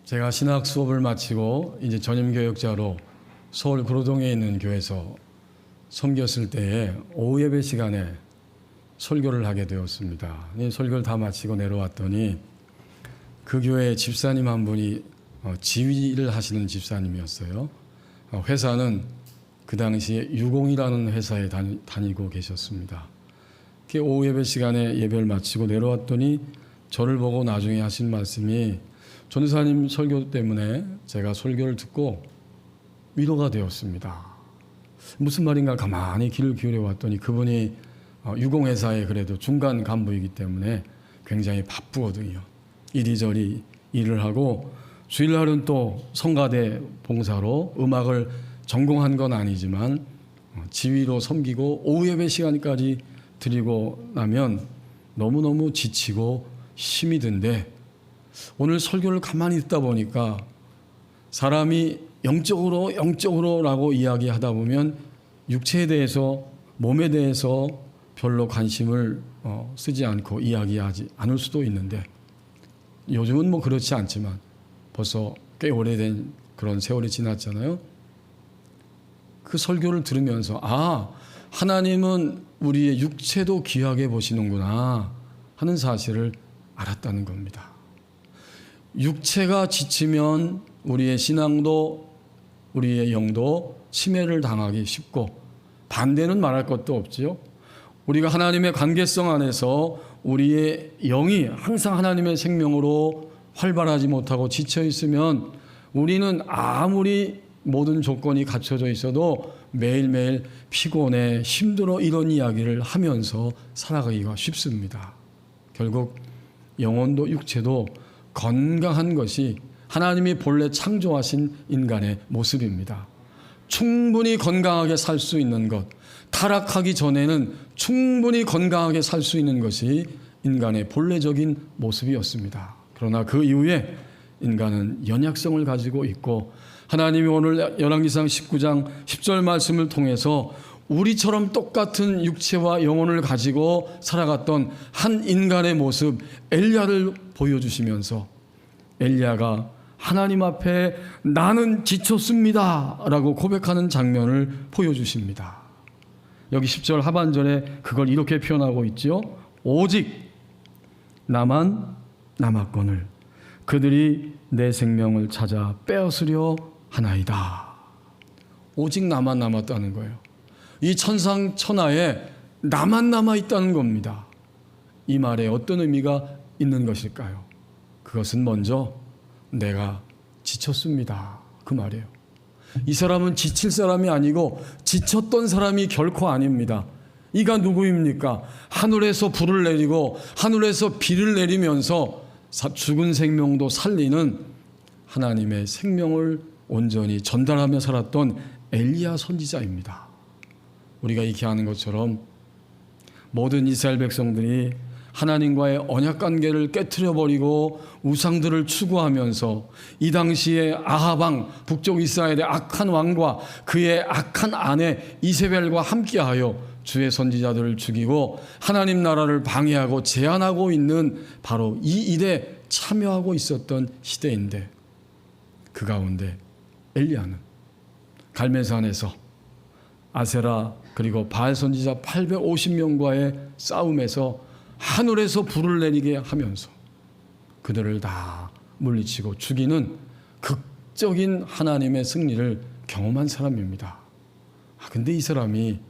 제가 신학 수업을 마치고 이제 전임교역자로 서울 구로동에 있는 교회에서 섬겼을 때에 오후 예배 시간에 설교를 하게 되었습니다. 설교를 다 마치고 내려왔더니 그 교회 집사님 한 분이 지휘를 하시는 집사님이었어요. 회사는 그 당시에 유공이라는 회사에 다니고 계셨습니다. 오후 예배 시간에 예배를 마치고 내려왔더니 저를 보고 나중에 하신 말씀이 전도사님 설교 때문에 제가 설교를 듣고 위로가 되었습니다. 무슨 말인가 가만히 귀를 기울여 왔더니 그분이 유공회사의 그래도 중간 간부이기 때문에 굉장히 바쁘거든요. 이리저리 일을 하고 주일날은 또 성가대 봉사로 음악을 전공한 건 아니지만 지휘로 섬기고 오후 예배 시간까지 드리고 나면 너무너무 지치고 힘이 든데 오늘 설교를 가만히 듣다 보니까 사람이 영적으로라고 이야기하다 보면 육체에 대해서 몸에 대해서 별로 관심을 쓰지 않고 이야기하지 않을 수도 있는데 요즘은 뭐 그렇지 않지만 벌써 꽤 오래된 그런 세월이 지났잖아요. 그 설교를 들으면서 하나님은 우리의 육체도 귀하게 보시는구나 하는 사실을 알았다는 겁니다. 육체가 지치면 우리의 신앙도 우리의 영도 침해를 당하기 쉽고 반대는 말할 것도 없지요. 우리가 하나님의 관계성 안에서 우리의 영이 항상 하나님의 생명으로 활발하지 못하고 지쳐 있으면 우리는 아무리 모든 조건이 갖춰져 있어도 매일매일 피곤해 힘들어 이런 이야기를 하면서 살아가기가 쉽습니다. 결국 영혼도 육체도 건강한 것이 하나님이 본래 창조하신 인간의 모습입니다. 충분히 건강하게 살 수 있는 것, 타락하기 전에는 충분히 건강하게 살 수 있는 것이 인간의 본래적인 모습이었습니다. 그러나 그 이후에 인간은 연약성을 가지고 있고 하나님이 오늘 열왕기상 19장 10절 말씀을 통해서 우리처럼 똑같은 육체와 영혼을 가지고 살아갔던 한 인간의 모습 엘리야를 보여주시면서 엘리야가 하나님 앞에 나는 지쳤습니다 라고 고백하는 장면을 보여주십니다. 여기 10절 하반절에 그걸 이렇게 표현하고 있죠. 오직 나만 남았거늘 그들이 내 생명을 찾아 빼앗으려 하나이다. 오직 나만 남았다는 거예요. 이 천상천하에 나만 남아있다는 겁니다. 이 말에 어떤 의미가 있는 것일까요? 그것은 먼저 내가 지쳤습니다. 그 말이에요. 이 사람은 지칠 사람이 아니고 지쳤던 사람이 결코 아닙니다. 이가 누구입니까? 하늘에서 불을 내리고 하늘에서 비를 내리면서 죽은 생명도 살리는 하나님의 생명을 온전히 전달하며 살았던 엘리야 선지자입니다. 우리가 익히하는 것처럼 모든 이스라엘 백성들이 하나님과의 언약 관계를 깨트려버리고 우상들을 추구하면서 이 당시에 아합 왕 북쪽 이스라엘의 악한 왕과 그의 악한 아내 이세벨과 함께하여 주의 선지자들을 죽이고 하나님 나라를 방해하고 제한하고 있는 바로 이 일에 참여하고 있었던 시대인데 그 가운데 엘리야는 갈멜산에서 아세라 그리고 바알 선지자 850명과의 싸움에서 하늘에서 불을 내리게 하면서 그들을 다 물리치고 죽이는 극적인 하나님의 승리를 경험한 사람입니다. 근데 이 사람이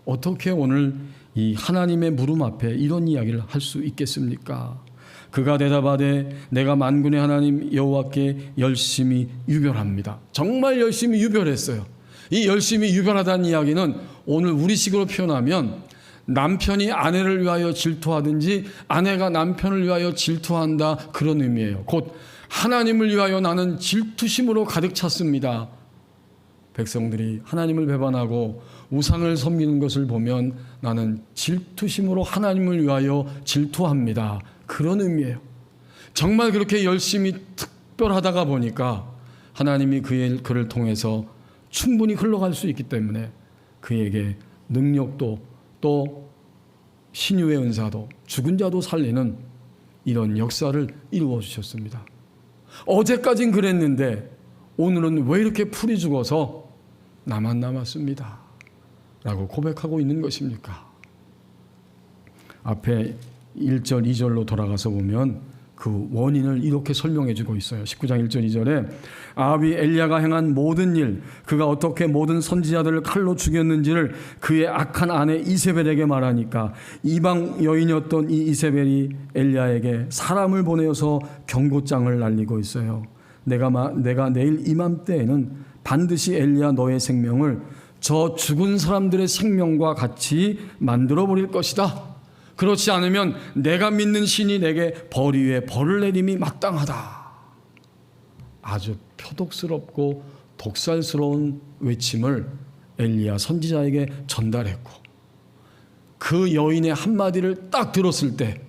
어떻게 오늘 이 하나님의 물음 앞에 이런 이야기를 할 수 있겠습니까? 그가 대답하되 내가 만군의 하나님 여호와께 열심히 유별합니다. 정말 열심히 유별했어요. 이 열심히 유별하다는 이야기는 오늘 우리식으로 표현하면 남편이 아내를 위하여 질투하든지 아내가 남편을 위하여 질투한다 그런 의미예요. 곧 하나님을 위하여 나는 질투심으로 가득 찼습니다. 백성들이 하나님을 배반하고 우상을 섬기는 것을 보면 나는 질투심으로 하나님을 위하여 질투합니다. 그런 의미예요. 정말 그렇게 열심히 특별하다가 보니까 하나님이 그를 통해서 충분히 흘러갈 수 있기 때문에 그에게 능력도 또 신유의 은사도 죽은 자도 살리는 이런 역사를 이루어 주셨습니다. 어제까진 그랬는데 오늘은 왜 이렇게 풀이 죽어서 나만 남았습니다. 라고 고백하고 있는 것입니까? 앞에 1절, 2절로 돌아가서 보면 그 원인을 이렇게 설명해 주고 있어요. 19장 1절, 2절에 아합이 엘리야가 행한 모든 일, 그가 어떻게 모든 선지자들을 칼로 죽였는지를 그의 악한 아내 이세벨에게 말하니까 이방 여인이었던 이 이세벨이 엘리야에게 사람을 보내어서 경고장을 날리고 있어요. 내가 내일 이맘때에는 반드시 엘리야 너의 생명을 저 죽은 사람들의 생명과 같이 만들어 버릴 것이다. 그렇지 않으면 내가 믿는 신이 내게 벌 위에 벌을 내림이 마땅하다. 아주 표독스럽고 독살스러운 외침을 엘리야 선지자에게 전달했고, 그 여인의 한마디를 딱 들었을 때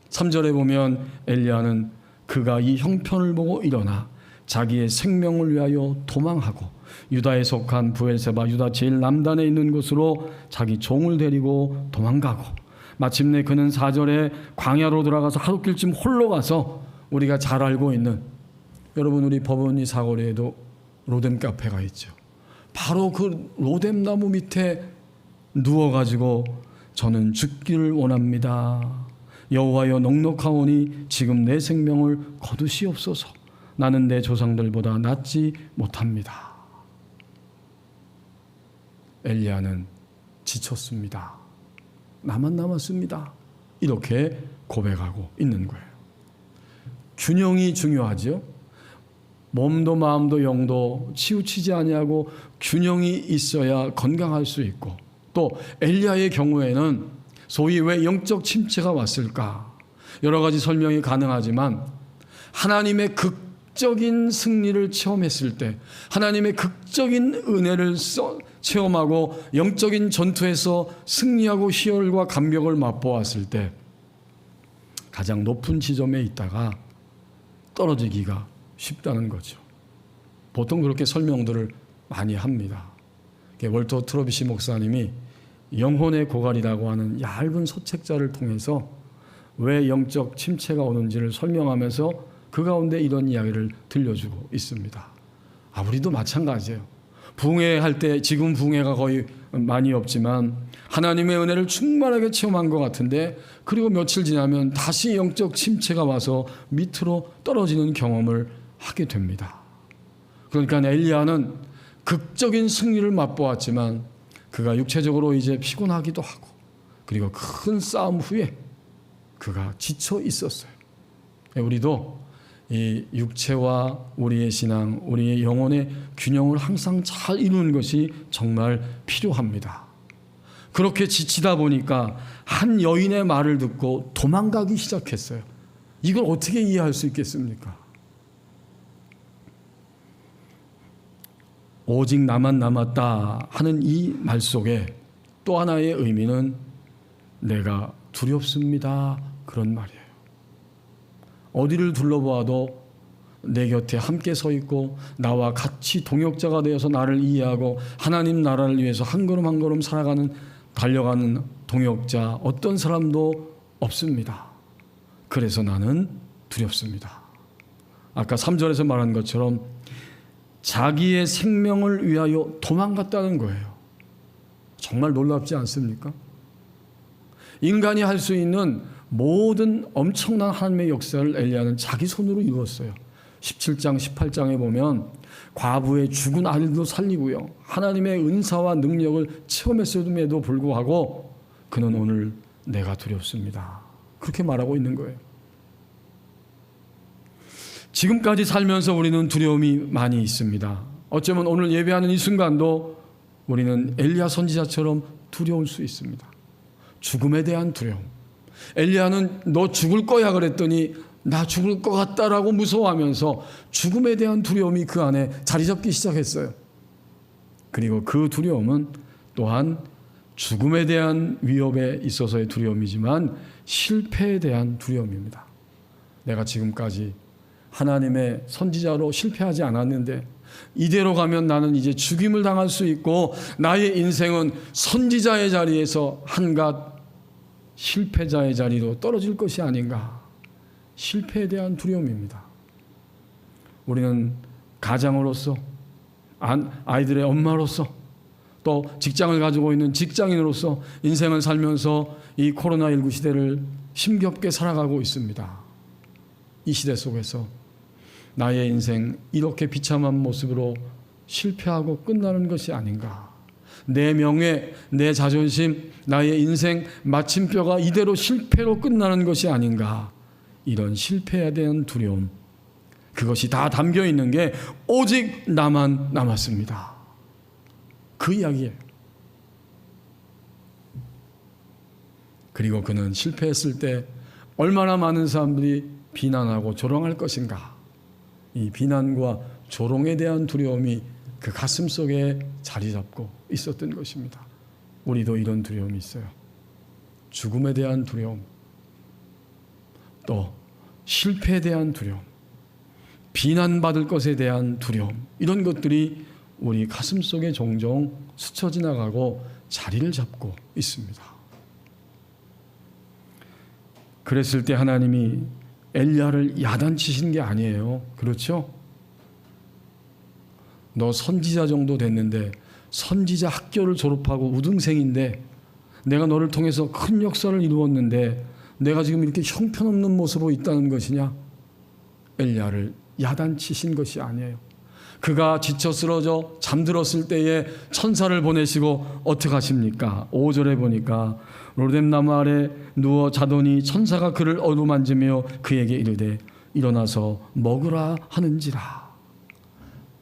3절에 보면 엘리야는 그가 이 형편을 보고 일어나 자기의 생명을 위하여 도망하고 유다에 속한 브엘세바, 유다 제일 남단에 있는 곳으로 자기 종을 데리고 도망가고, 마침내 그는 4절에 광야로 들어가서 하룻길쯤 홀로 가서 우리가 잘 알고 있는, 여러분 우리 법원리 사거리에도 로뎀 카페가 있죠. 바로 그 로뎀 나무 밑에 누워가지고 저는 죽기를 원합니다. 여호와여 넉넉하오니 지금 내 생명을 거두시옵소서. 나는 내 조상들보다 낫지 못합니다. 엘리야는 지쳤습니다. 나만 남았습니다. 이렇게 고백하고 있는 거예요. 균형이 중요하죠. 몸도 마음도 영도 치우치지 아니하고 균형이 있어야 건강할 수 있고, 또 엘리야의 경우에는 소위 왜 영적 침체가 왔을까? 여러 가지 설명이 가능하지만 하나님의 극적인 승리를 체험했을 때, 하나님의 극적인 은혜를 체험하고 영적인 전투에서 승리하고 희열과 감격을 맛보았을 때 가장 높은 지점에 있다가 떨어지기가 쉽다는 거죠. 보통 그렇게 설명들을 많이 합니다. 월터 트로비시 목사님이 영혼의 고갈이라고 하는 얇은 서책자를 통해서 왜 영적 침체가 오는지를 설명하면서 그 가운데 이런 이야기를 들려주고 있습니다. 우리도 마찬가지예요. 붕해할 때, 지금 붕해가 거의 많이 없지만 하나님의 은혜를 충만하게 체험한 것 같은데, 그리고 며칠 지나면 다시 영적 침체가 와서 밑으로 떨어지는 경험을 하게 됩니다. 그러니까 엘리야는 극적인 승리를 맛보았지만 그가 육체적으로 이제 피곤하기도 하고, 그리고 큰 싸움 후에 그가 지쳐 있었어요. 우리도 이 육체와 우리의 신앙, 우리의 영혼의 균형을 항상 잘 이루는 것이 정말 필요합니다. 그렇게 지치다 보니까 한 여인의 말을 듣고 도망가기 시작했어요. 이걸 어떻게 이해할 수 있겠습니까? 오직 나만 남았다 하는 이 말 속에 또 하나의 의미는 내가 두렵습니다, 그런 말이에요. 어디를 둘러보아도 내 곁에 함께 서 있고 나와 같이 동역자가 되어서 나를 이해하고 하나님 나라를 위해서 한 걸음 한 걸음 살아가는, 달려가는 동역자 어떤 사람도 없습니다. 그래서 나는 두렵습니다. 아까 3절에서 말한 것처럼 자기의 생명을 위하여 도망갔다는 거예요. 정말 놀랍지 않습니까? 인간이 할 수 있는 모든 엄청난 하나님의 역사를 엘리야는 자기 손으로 이루었어요. 17장, 18장에 보면 과부의 죽은 아들도 살리고요, 하나님의 은사와 능력을 체험했음에도 불구하고 그는 오늘 내가 두렵습니다, 그렇게 말하고 있는 거예요. 지금까지 살면서 우리는 두려움이 많이 있습니다. 어쩌면 오늘 예배하는 이 순간도 우리는 엘리야 선지자처럼 두려울 수 있습니다. 죽음에 대한 두려움. 엘리야는 너 죽을 거야 그랬더니 나 죽을 것 같다라고 무서워하면서 죽음에 대한 두려움이 그 안에 자리 잡기 시작했어요. 그리고 그 두려움은 또한 죽음에 대한 위협에 있어서의 두려움이지만 실패에 대한 두려움입니다. 내가 지금까지 하나님의 선지자로 실패하지 않았는데 이대로 가면 나는 이제 죽임을 당할 수 있고 나의 인생은 선지자의 자리에서 한갓 실패자의 자리로 떨어질 것이 아닌가. 실패에 대한 두려움입니다. 우리는 가장으로서, 아이들의 엄마로서, 또 직장을 가지고 있는 직장인으로서 인생을 살면서 이 코로나19 시대를 힘겹게 살아가고 있습니다. 이 시대 속에서 나의 인생 이렇게 비참한 모습으로 실패하고 끝나는 것이 아닌가. 내 명예, 내 자존심, 나의 인생 마침표가 이대로 실패로 끝나는 것이 아닌가. 이런 실패에 대한 두려움, 그것이 다 담겨 있는 게 오직 나만 남았습니다. 그 이야기예요. 그리고 그는 실패했을 때 얼마나 많은 사람들이 비난하고 조롱할 것인가. 이 비난과 조롱에 대한 두려움이 그 가슴 속에 자리 잡고 있었던 것입니다. 우리도 이런 두려움이 있어요. 죽음에 대한 두려움, 또 실패에 대한 두려움, 비난받을 것에 대한 두려움, 이런 것들이 우리 가슴 속에 종종 스쳐 지나가고 자리를 잡고 있습니다. 그랬을 때 하나님이 엘리야를 야단치신 게 아니에요. 그렇죠? 너 선지자 정도 됐는데, 선지자 학교를 졸업하고 우등생인데, 내가 너를 통해서 큰 역사를 이루었는데 내가 지금 이렇게 형편없는 모습으로 있다는 것이냐? 엘리야를 야단치신 것이 아니에요. 그가 지쳐 쓰러져 잠들었을 때에 천사를 보내시고 어떻게 하십니까? 5절에 보니까 로뎀나무 아래 누워 자더니 천사가 그를 어루만지며 그에게 이르되 일어나서 먹으라 하는지라.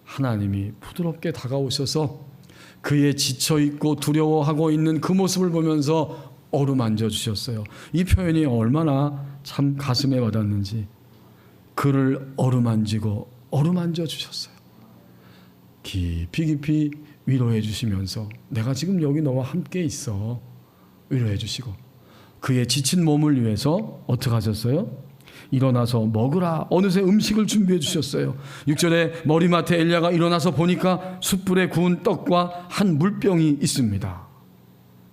하나님이 부드럽게 다가오셔서 그의 지쳐있고 두려워하고 있는 그 모습을 보면서 어루만져 주셨어요. 이 표현이 얼마나 참 가슴에 와닿는지. 그를 어루만지고 어루만져 주셨어요. 깊이 깊이 위로해 주시면서 내가 지금 여기 너와 함께 있어. 위로해 주시고 그의 지친 몸을 위해서 어떻게 하셨어요? 일어나서 먹으라. 어느새 음식을 준비해 주셨어요. 6절에 머리맡에 엘리야가 일어나서 보니까 숯불에 구운 떡과 한 물병이 있습니다.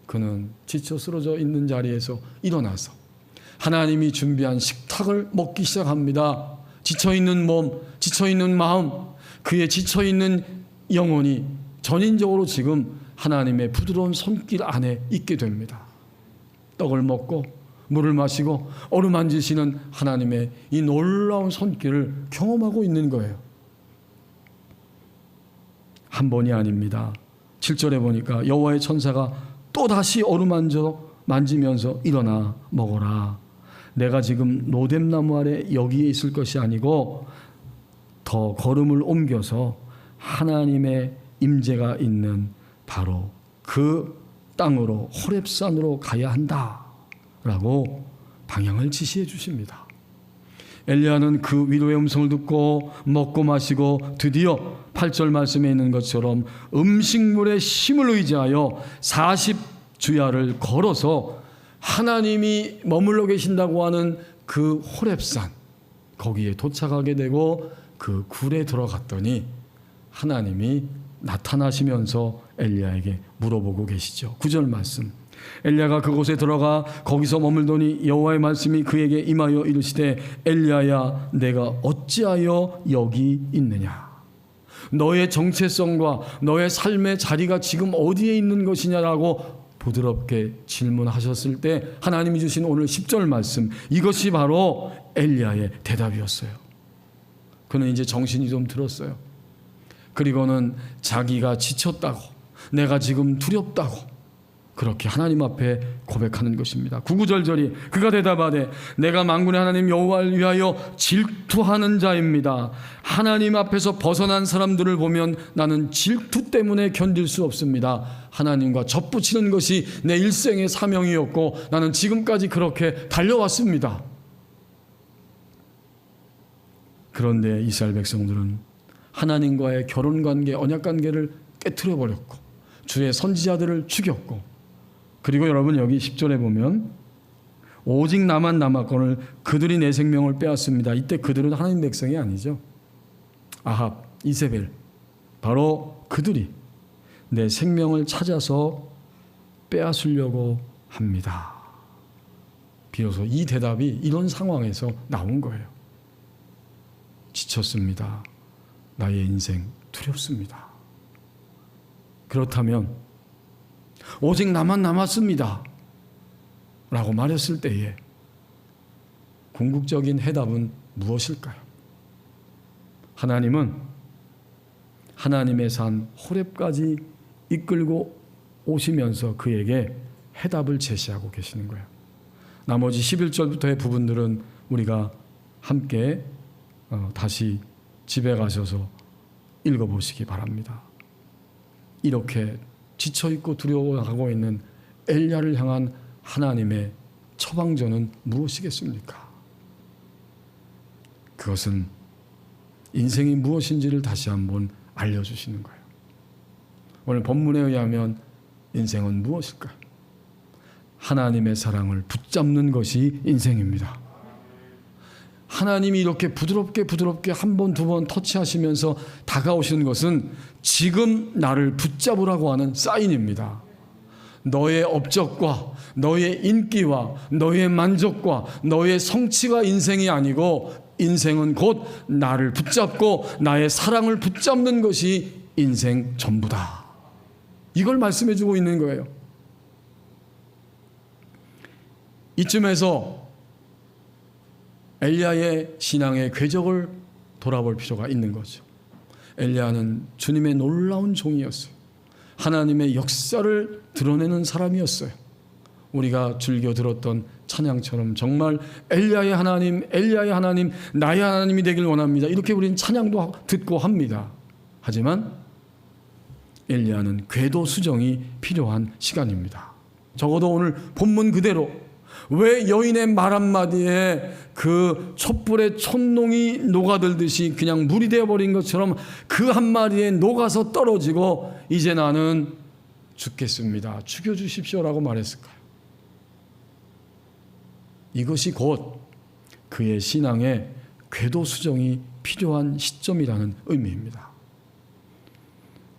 그는 지쳐 쓰러져 있는 자리에서 일어나서 하나님이 준비한 식탁을 먹기 시작합니다. 지쳐있는 몸, 지쳐있는 마음, 그의 지쳐있는 영혼이 전인적으로 지금 하나님의 부드러운 손길 안에 있게 됩니다. 떡을 먹고 물을 마시고 어루만지시는 하나님의 이 놀라운 손길을 경험하고 있는 거예요. 한 번이 아닙니다. 7절에 보니까 여호와의 천사가 또다시 어루만지면서 일어나 먹어라. 내가 지금 로뎀나무 아래 여기에 있을 것이 아니고 더 걸음을 옮겨서 하나님의 임재가 있는 바로 그 땅으로 호렙산으로 가야 한다 라고 방향을 지시해 주십니다. 엘리야는 그 위로의 음성을 듣고 먹고 마시고 드디어 8절 말씀에 있는 것처럼 음식물의 힘을 의지하여 40주야를 걸어서 하나님이 머물러 계신다고 하는 그 호렙산, 거기에 도착하게 되고 그 굴에 들어갔더니 하나님이 나타나시면서 엘리야에게 물어보고 계시죠. 9절 말씀. 엘리야가 그곳에 들어가 거기서 머물더니 여호와의 말씀이 그에게 임하여 이르시되 엘리야야 내가 어찌하여 여기 있느냐? 너의 정체성과 너의 삶의 자리가 지금 어디에 있는 것이냐라고 부드럽게 질문하셨을 때 하나님이 주신 오늘 10절 말씀, 이것이 바로 엘리야의 대답이었어요. 그는 이제 정신이 좀 들었어요. 그리고는 자기가 지쳤다고, 내가 지금 두렵다고 그렇게 하나님 앞에 고백하는 것입니다. 9, 9절절이 그가 대답하되 내가 만군의 하나님 여호와를 위하여 질투하는 자입니다. 하나님 앞에서 벗어난 사람들을 보면 나는 질투 때문에 견딜 수 없습니다. 하나님과 접붙이는 것이 내 일생의 사명이었고 나는 지금까지 그렇게 달려왔습니다. 그런데 이스라엘 백성들은 하나님과의 결혼관계, 언약관계를 깨트려버렸고 주의 선지자들을 죽였고, 그리고 여러분 여기 10절에 보면 오직 나만 남았거늘 그들이 내 생명을 빼앗습니다. 이때 그들은 하나님 백성이 아니죠. 아합, 이세벨, 바로 그들이 내 생명을 찾아서 빼앗으려고 합니다. 비로소 이 대답이 이런 상황에서 나온 거예요. 지쳤습니다. 나의 인생 두렵습니다. 그렇다면 오직 나만 남았습니다 라고 말했을 때에 궁극적인 해답은 무엇일까요? 하나님은 하나님의 산 호렙까지 이끌고 오시면서 그에게 해답을 제시하고 계시는 거예요. 나머지 11절부터의 부분들은 우리가 함께 다시 집에 가셔서 읽어보시기 바랍니다. 이렇게 지쳐있고 두려워하고 있는 엘리야를 향한 하나님의 처방전은 무엇이겠습니까? 그것은 인생이 무엇인지를 다시 한번 알려주시는 거예요. 오늘 본문에 의하면 인생은 무엇일까요? 하나님의 사랑을 붙잡는 것이 인생입니다. 하나님이 이렇게 부드럽게 한 번, 두 번 터치하시면서 다가오시는 것은 지금 나를 붙잡으라고 하는 사인입니다. 너의 업적과 너의 인기와 너의 만족과 너의 성취가 인생이 아니고 인생은 곧 나를 붙잡고 나의 사랑을 붙잡는 것이 인생 전부다. 이걸 말씀해 주고 있는 거예요. 이쯤에서 엘리야의 신앙의 궤적을 돌아볼 필요가 있는 거죠. 엘리야는 주님의 놀라운 종이었어요. 하나님의 역사를 드러내는 사람이었어요. 우리가 즐겨 들었던 찬양처럼 정말 엘리야의 하나님, 엘리야의 하나님, 나의 하나님이 되길 원합니다. 이렇게 우리는 찬양도 듣고 합니다. 하지만 엘리야는 궤도 수정이 필요한 시간입니다. 적어도 오늘 본문 그대로 왜 여인의 말 한마디에 그 촛불에 촛농이 녹아들듯이 그냥 물이 되어버린 것처럼 그 한마디에 녹아서 떨어지고 이제 나는 죽겠습니다. 죽여주십시오라고 말했을까요? 이것이 곧 그의 신앙의 궤도 수정이 필요한 시점이라는 의미입니다.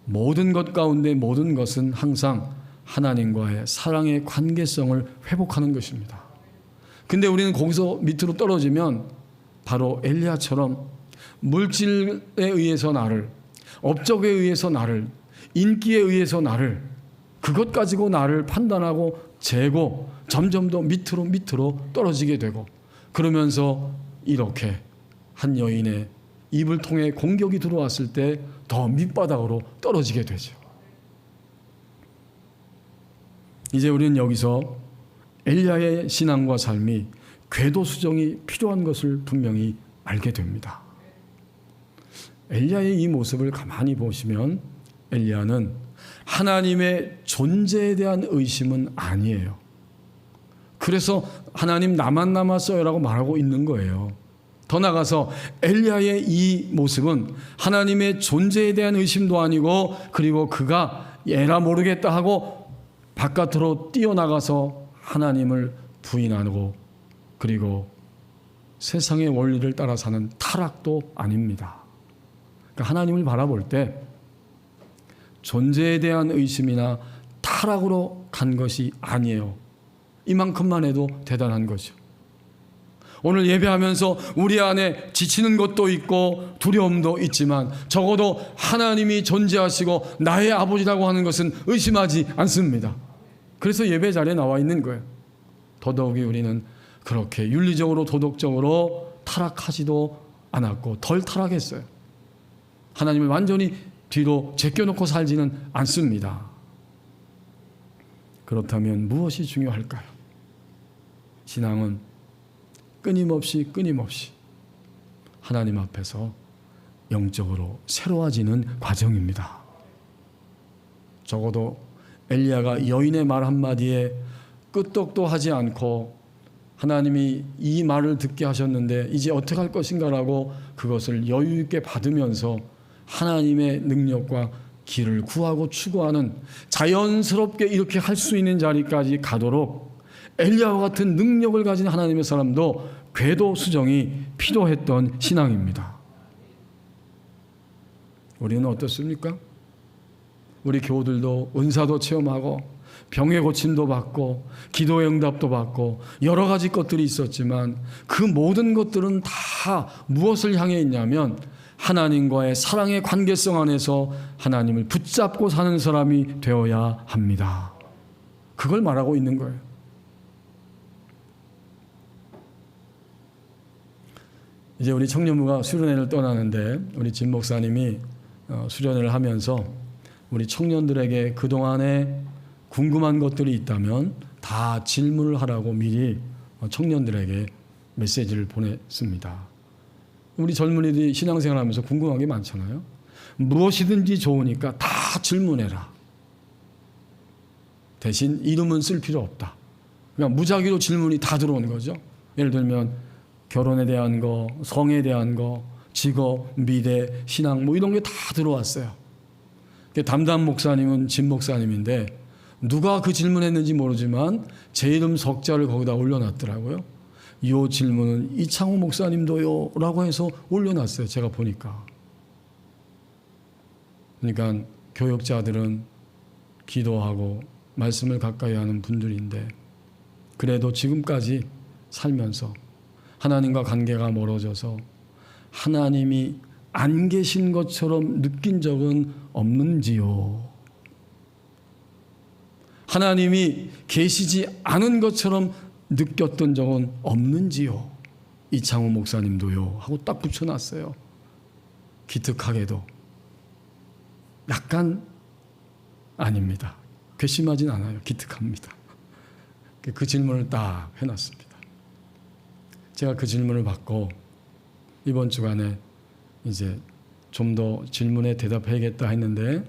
모든 것 가운데 모든 것은 항상 하나님과의 사랑의 관계성을 회복하는 것입니다. 근데 우리는 거기서 밑으로 떨어지면 바로 엘리야처럼 물질에 의해서 나를, 업적에 의해서 나를, 인기에 의해서 나를, 그것 가지고 나를 판단하고 재고 점점 더 밑으로 떨어지게 되고, 그러면서 이렇게 한 여인의 입을 통해 공격이 들어왔을 때 더 밑바닥으로 떨어지게 되죠. 이제 우리는 여기서 엘리야의 신앙과 삶이 궤도 수정이 필요한 것을 분명히 알게 됩니다. 엘리야의 이 모습을 가만히 보시면 엘리야는 하나님의 존재에 대한 의심은 아니에요. 그래서 하나님 나만 남았어요라고 말하고 있는 거예요. 더 나아가서 엘리야의 이 모습은 하나님의 존재에 대한 의심도 아니고, 그리고 그가 에라 모르겠다 하고 바깥으로 뛰어나가서 하나님을 부인하고 그리고 세상의 원리를 따라 사는 타락도 아닙니다. 그러니까 하나님을 바라볼 때 존재에 대한 의심이나 타락으로 간 것이 아니에요. 이만큼만 해도 대단한 거죠. 오늘 예배하면서 우리 안에 지치는 것도 있고 두려움도 있지만 적어도 하나님이 존재하시고 나의 아버지라고 하는 것은 의심하지 않습니다. 그래서 예배 자리에 나와 있는 거예요. 더더욱이 우리는 그렇게 윤리적으로 도덕적으로 타락하지도 않았고 덜 타락했어요. 하나님을 완전히 뒤로 제껴놓고 살지는 않습니다. 그렇다면 무엇이 중요할까요? 신앙은 끊임없이 하나님 앞에서 영적으로 새로워지는 과정입니다. 적어도 엘리야가 여인의 말 한마디에 끄떡도 하지 않고 하나님이 이 말을 듣게 하셨는데 이제 어떻게 할 것인가라고 그것을 여유 있게 받으면서 하나님의 능력과 길을 구하고 추구하는, 자연스럽게 이렇게 할 수 있는 자리까지 가도록 엘리야와 같은 능력을 가진 하나님의 사람도 궤도 수정이 필요했던 신앙입니다. 우리는 어떻습니까? 우리 교우들도 은사도 체험하고 병의 고침도 받고 기도의 응답도 받고 여러 가지 것들이 있었지만 그 모든 것들은 다 무엇을 향해 있냐면 하나님과의 사랑의 관계성 안에서 하나님을 붙잡고 사는 사람이 되어야 합니다. 그걸 말하고 있는 거예요. 이제 우리 청년부가 수련회를 떠나는데 우리 진 목사님이 수련회를 하면서 우리 청년들에게 그동안에 궁금한 것들이 있다면 다 질문을 하라고 미리 청년들에게 메시지를 보냈습니다. 우리 젊은이들이 신앙생활하면서 궁금한 게 많잖아요. 무엇이든지 좋으니까 다 질문해라. 대신 이름은 쓸 필요 없다. 그러니까 무작위로 질문이 다 들어온 거죠. 예를 들면 결혼에 대한 거, 성에 대한 거, 직업, 미래, 신앙 뭐 이런 게 다 들어왔어요. 담당 목사님은 진 목사님인데 누가 그 질문했는지 모르지만 제 이름 석자를 거기다 올려놨더라고요. 이 질문은 이창호 목사님도요 라고 해서 올려놨어요. 제가 보니까. 그러니까 교역자들은 기도하고 말씀을 가까이 하는 분들인데 그래도 지금까지 살면서 하나님과 관계가 멀어져서 하나님이 안 계신 것처럼 느낀 적은 없는지요? 하나님이 계시지 않은 것처럼 느꼈던 적은 없는지요? 이창호 목사님도요 하고 딱 붙여놨어요. 기특하게도 약간 아닙니다. 괘씸하진 않아요. 기특합니다. 그 질문을 딱 해놨습니다. 제가 그 질문을 받고 이번 주간에 이제 좀 더 질문에 대답해야겠다 했는데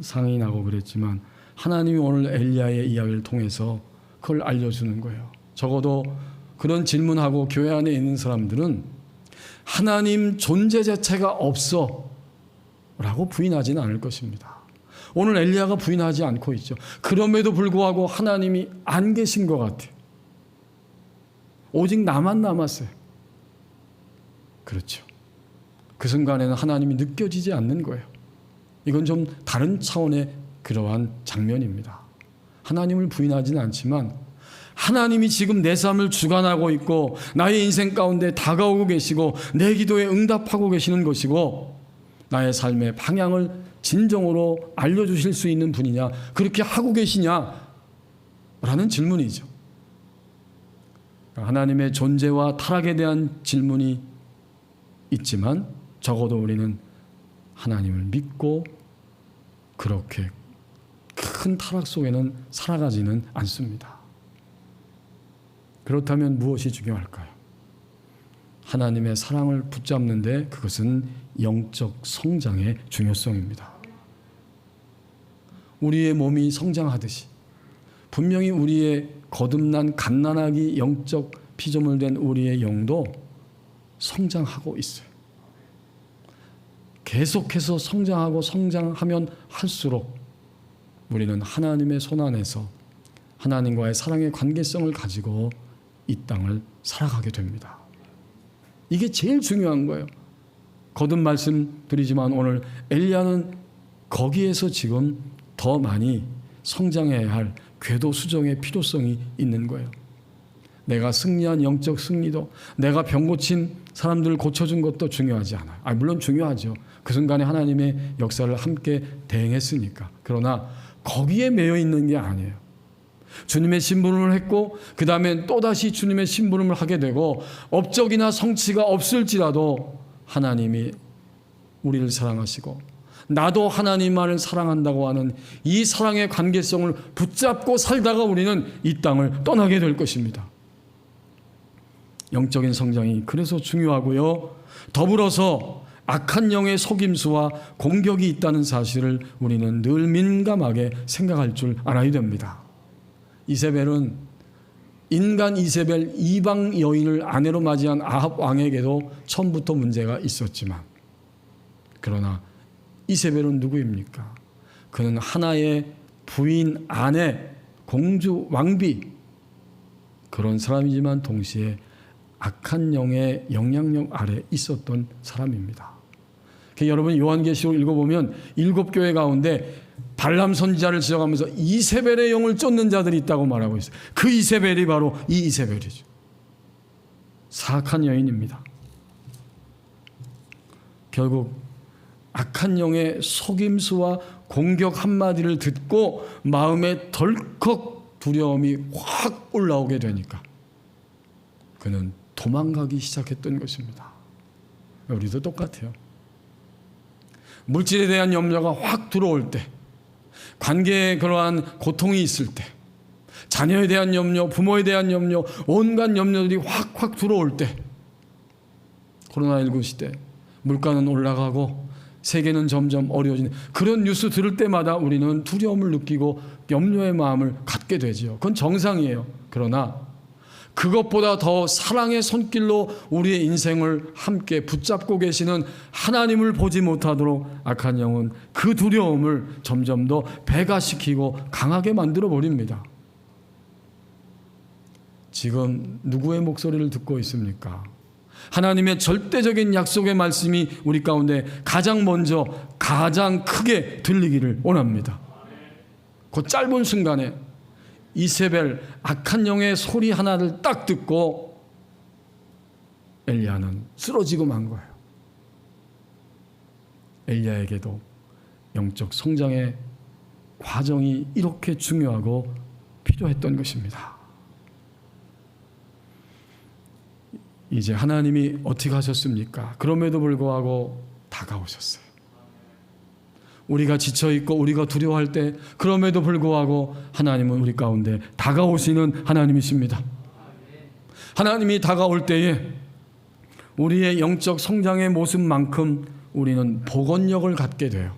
상이 나고 그랬지만 하나님이 오늘 엘리야의 이야기를 통해서 그걸 알려주는 거예요. 적어도 그런 질문하고 교회 안에 있는 사람들은 하나님 존재 자체가 없어 라고 부인하지는 않을 것입니다. 오늘 엘리야가 부인하지 않고 있죠. 그럼에도 불구하고 하나님이 안 계신 것 같아요. 오직 나만 남았어요. 그렇죠. 그 순간에는 하나님이 느껴지지 않는 거예요. 이건 좀 다른 차원의 그러한 장면입니다. 하나님을 부인하지는 않지만 하나님이 지금 내 삶을 주관하고 있고 나의 인생 가운데 다가오고 계시고 내 기도에 응답하고 계시는 것이고 나의 삶의 방향을 진정으로 알려주실 수 있는 분이냐, 그렇게 하고 계시냐 라는 질문이죠. 하나님의 존재와 타락에 대한 질문이 있지만 적어도 우리는 하나님을 믿고 그렇게 큰 타락 속에는 살아가지는 않습니다. 그렇다면 무엇이 중요할까요? 하나님의 사랑을 붙잡는데 그것은 영적 성장의 중요성입니다. 우리의 몸이 성장하듯이 분명히 우리의 거듭난 갓난아기 영적 피조물 된 우리의 영도 성장하고 있어요. 계속해서 성장하고 성장하면 할수록 우리는 하나님의 손 안에서 하나님과의 사랑의 관계성을 가지고 이 땅을 살아가게 됩니다. 이게 제일 중요한 거예요. 거듭 말씀드리지만 오늘 엘리야는 거기에서 지금 더 많이 성장해야 할 궤도 수정의 필요성이 있는 거예요. 내가 승리한 영적 승리도, 내가 병 고친 사람들을 고쳐준 것도 중요하지 않아요. 물론 중요하죠. 그 순간에 하나님의 역사를 함께 대행했으니까. 그러나 거기에 매여 있는 게 아니에요. 주님의 심부름을 했고 그 다음에 또다시 주님의 심부름을 하게 되고 업적이나 성취가 없을지라도 하나님이 우리를 사랑하시고 나도 하나님만을 사랑한다고 하는 이 사랑의 관계성을 붙잡고 살다가 우리는 이 땅을 떠나게 될 것입니다. 영적인 성장이 그래서 중요하고요. 더불어서 악한 영의 속임수와 공격이 있다는 사실을 우리는 늘 민감하게 생각할 줄 알아야 됩니다. 이세벨은 인간 이세벨 이방 여인을 아내로 맞이한 아합 왕에게도 처음부터 문제가 있었지만 그러나 이세벨은 누구입니까? 그는 하나의 부인, 아내, 공주, 왕비 그런 사람이지만 동시에 악한 영의 영향력 아래 있었던 사람입니다. 여러분 요한계시록 읽어보면 7교회 가운데 발람 선지자를 지적하면서 이세벨의 영을 쫓는 자들이 있다고 말하고 있어요. 그 이세벨이 바로 이 이세벨이죠. 사악한 여인입니다. 결국 악한 영의 속임수와 공격 한마디를 듣고 마음에 덜컥 두려움이 확 올라오게 되니까 그는 도망가기 시작했던 것입니다. 우리도 똑같아요. 물질에 대한 염려가 확 들어올 때, 관계에 그러한 고통이 있을 때, 자녀에 대한 염려, 부모에 대한 염려, 온갖 염려들이 확 들어올 때, 코로나19 시대 물가는 올라가고 세계는 점점 어려워지는 그런 뉴스 들을 때마다 우리는 두려움을 느끼고 염려의 마음을 갖게 되지요. 그건 정상이에요. 그러나 그것보다 더 사랑의 손길로 우리의 인생을 함께 붙잡고 계시는 하나님을 보지 못하도록 악한 영은 그 두려움을 점점 더 배가시키고 강하게 만들어 버립니다. 지금 누구의 목소리를 듣고 있습니까? 하나님의 절대적인 약속의 말씀이 우리 가운데 가장 먼저 가장 크게 들리기를 원합니다. 그 짧은 순간에 이세벨 악한 영의 소리 하나를 딱 듣고 엘리야는 쓰러지고 만 거예요. 엘리야에게도 영적 성장의 과정이 이렇게 중요하고 필요했던 것입니다. 이제 하나님이 어떻게 하셨습니까? 그럼에도 불구하고 다가오셨어요. 우리가 지쳐있고 우리가 두려워할 때 그럼에도 불구하고 하나님은 우리 가운데 다가오시는 하나님이십니다. 하나님이 다가올 때에 우리의 영적 성장의 모습만큼 우리는 복원력을 갖게 돼요.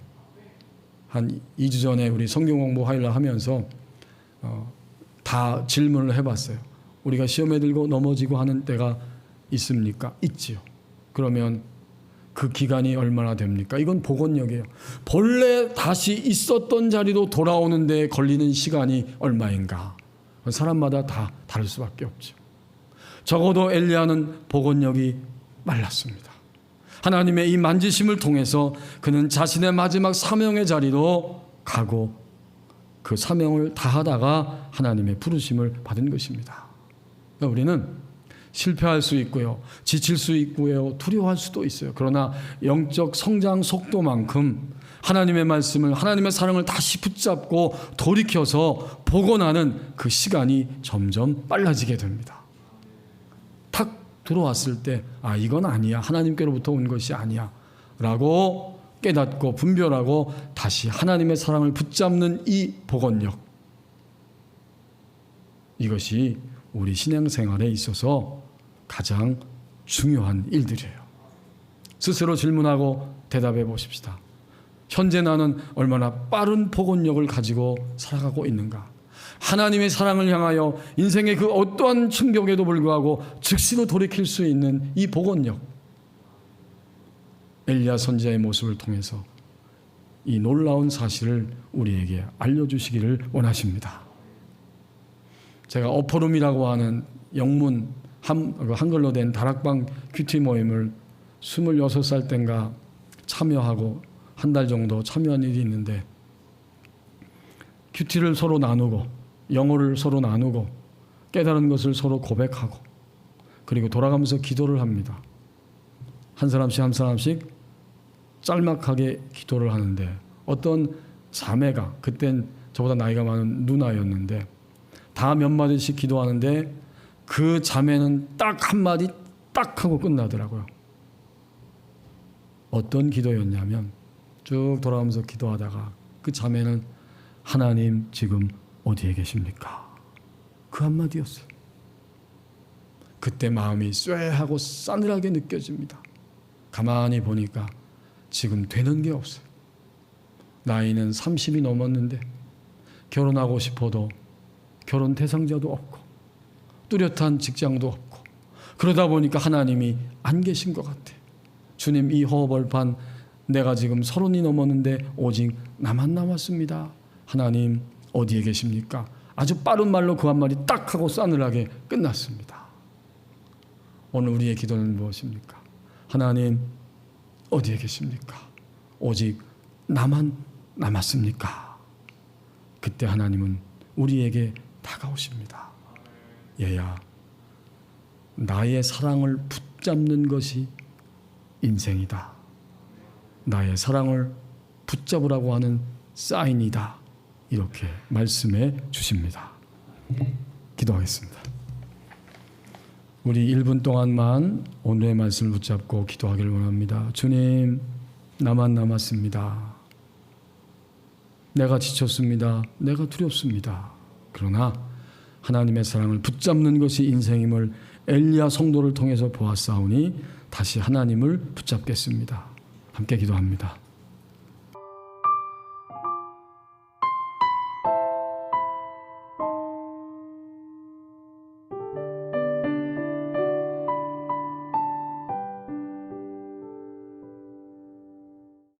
한 2주 전에 우리 성경 공부 화요일 하면서 다 질문을 해봤어요. 우리가 시험에 들고 넘어지고 하는 때가 있습니까? 있지요. 그러면 그 기간이 얼마나 됩니까? 이건 복원력이에요. 본래 다시 있었던 자리로 돌아오는 데 걸리는 시간이 얼마인가? 사람마다 다 다를 수밖에 없죠. 적어도 엘리야는 복원력이 말랐습니다. 하나님의 이 만지심을 통해서 그는 자신의 마지막 사명의 자리로 가고 그 사명을 다하다가 하나님의 부르심을 받은 것입니다. 그러니까 우리는 실패할 수 있고요, 지칠 수 있고요, 두려워할 수도 있어요. 그러나 영적 성장 속도만큼 하나님의 말씀을, 하나님의 사랑을 다시 붙잡고 돌이켜서 복원하는 그 시간이 점점 빨라지게 됩니다. 탁 들어왔을 때 이건 아니야, 하나님께로부터 온 것이 아니야 라고 깨닫고 분별하고 다시 하나님의 사랑을 붙잡는 이 복원력, 이것이 우리 신앙생활에 있어서 가장 중요한 일들이에요. 스스로 질문하고 대답해 보십시다. 현재 나는 얼마나 빠른 복원력을 가지고 살아가고 있는가? 하나님의 사랑을 향하여 인생의 그 어떠한 충격에도 불구하고 즉시로 돌이킬 수 있는 이 복원력, 엘리야 선지자의 모습을 통해서 이 놀라운 사실을 우리에게 알려주시기를 원하십니다. 제가 어퍼룸이라고 하는 영문 한글로 된 다락방 큐티 모임을 26살 땐가 참여하고 한 달 정도 참여한 일이 있는데, 큐티를 서로 나누고 영어를 서로 나누고 깨달은 것을 서로 고백하고 그리고 돌아가면서 기도를 합니다. 한 사람씩 짤막하게 기도를 하는데, 어떤 자매가, 그땐 저보다 나이가 많은 누나였는데 다 몇 마디씩 기도하는데 그 자매는 딱 한마디 딱 하고 끝나더라고요. 어떤 기도였냐면, 쭉 돌아가면서 기도하다가 그 자매는 하나님 지금 어디에 계십니까? 그 한마디였어요. 그때 마음이 쇠하고 싸늘하게 느껴집니다. 가만히 보니까 지금 되는 게 없어요. 나이는 30이 넘었는데 결혼하고 싶어도 결혼 대상자도 없고 뚜렷한 직장도 없고, 그러다 보니까 하나님이 안 계신 것 같아. 주님, 이 허벌판 내가 지금 30이 넘었는데 오직 나만 남았습니다. 하나님 어디에 계십니까? 아주 빠른 말로 그 한마디 딱 하고 싸늘하게 끝났습니다. 오늘 우리의 기도는 무엇입니까? 하나님 어디에 계십니까? 오직 나만 남았습니까? 그때 하나님은 우리에게 다가오십니다. 얘야, 나의 사랑을 붙잡는 것이 인생이다. 나의 사랑을 붙잡으라고 하는 사인이다. 이렇게 말씀해 주십니다. 기도하겠습니다. 우리 1분 동안만 오늘의 말씀을 붙잡고 기도하기를 원합니다. 주님, 나만 남았습니다. 내가 지쳤습니다. 내가 두렵습니다. 그러나 하나님의 사랑을 붙잡는 것이 인생임을 엘리야 성도를 통해서 보았사오니 다시 하나님을 붙잡겠습니다. 함께 기도합니다.